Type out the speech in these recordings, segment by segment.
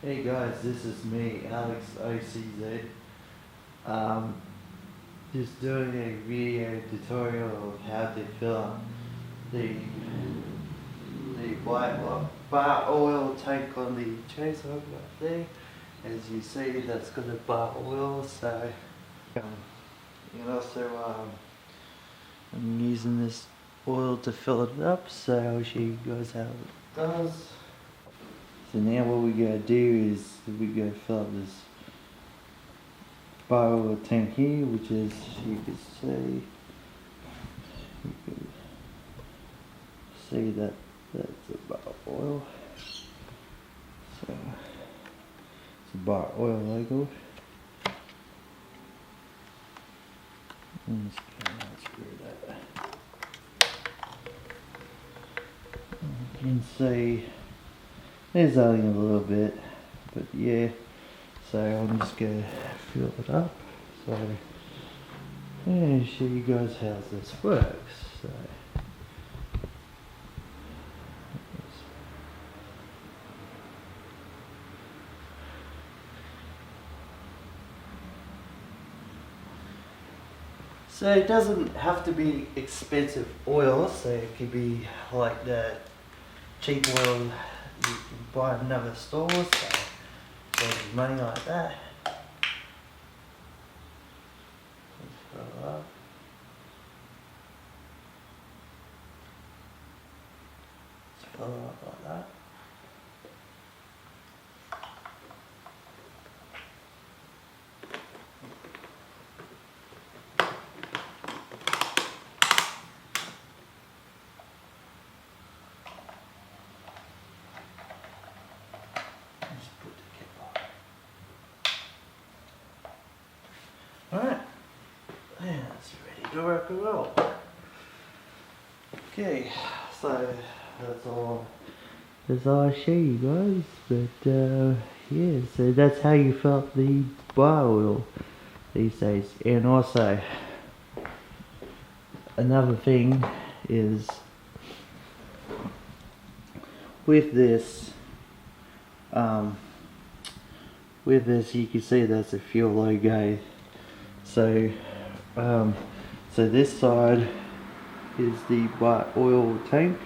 Hey guys, this is me, Alex OCZ. Um, just doing a video tutorial of how to fill up the white bar oil tank on the chainsaw right there. As you see, that's got a bar oil, so you can also I'm using this oil to fill it up, so I'll show you guys how it does. So now what we're going to do is we're going to fill up this bar oil tank here, which is, you can see that that's a bar oil. So it's a bar oil logo. And just screw that. You can see there's only a little bit, but yeah. So I'm just gonna fill it up. So yeah, show you guys how this works. So it doesn't have to be expensive oil, so it could be like the cheap oil you can buy in another store, so save money like that. Just fill up. Just fill it up like that. Alright, yeah, it's ready to rock and roll. Okay, so that's all I show you guys, but yeah, so that's how you fill up the bar oil these days. And also, another thing is, with this you can see that's a fuel logo. So so this side is the bar oil tank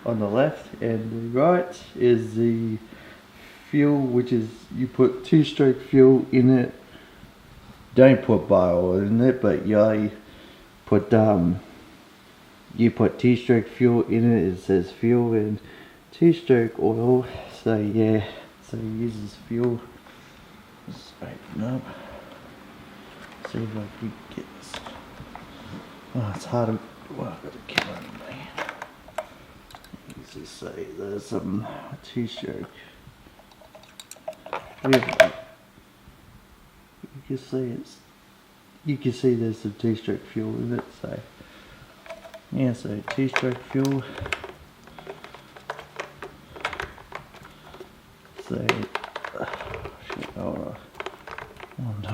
on the left, and the right is the fuel, which is, you put two-stroke fuel in it. Don't put bar oil in it, but you put two-stroke fuel in it. It says fuel and two-stroke oil. So yeah, so it uses fuel. Let's open up. See if I can get this. Oh, it's hard to. Well, I've got a camera in my hand. You can see there's some two-stroke. You can see there's some two-stroke fuel in it. So yeah, so two-stroke fuel. So shit, oh no.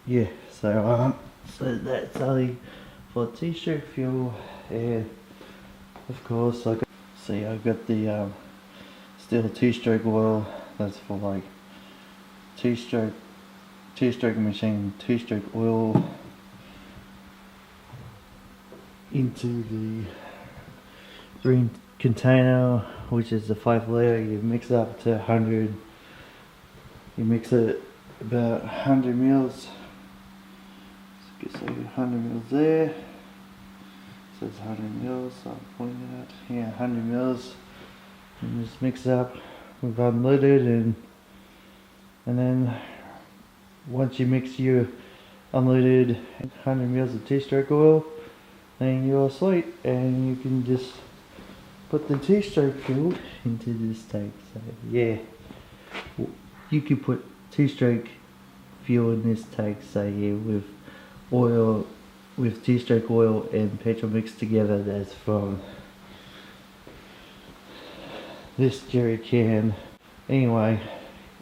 Yeah, so that's only for two-stroke fuel, and of course I've got the Stihl two-stroke oil. That's for like two-stroke machine, two-stroke oil into the green container, which is the 5 litre. You mix it up to 100. You mix it about 100 mils. So 100 mils there. So it's 100 mils. So I'm pointing out. Yeah, 100 mils. And just mix it up. We've unloaded, and then once you mix your unloaded 100 mils of two-stroke oil, then you're sweet, and you can just put the two-stroke fuel into this tank. So yeah, you can put two-stroke fuel in this tank. So yeah, with two-stroke oil and petrol mixed together. That's from this jerry can. Anyway,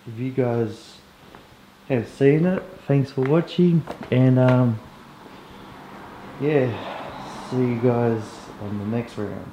if you guys have seen it. Thanks for watching, and yeah, see you guys on the next round.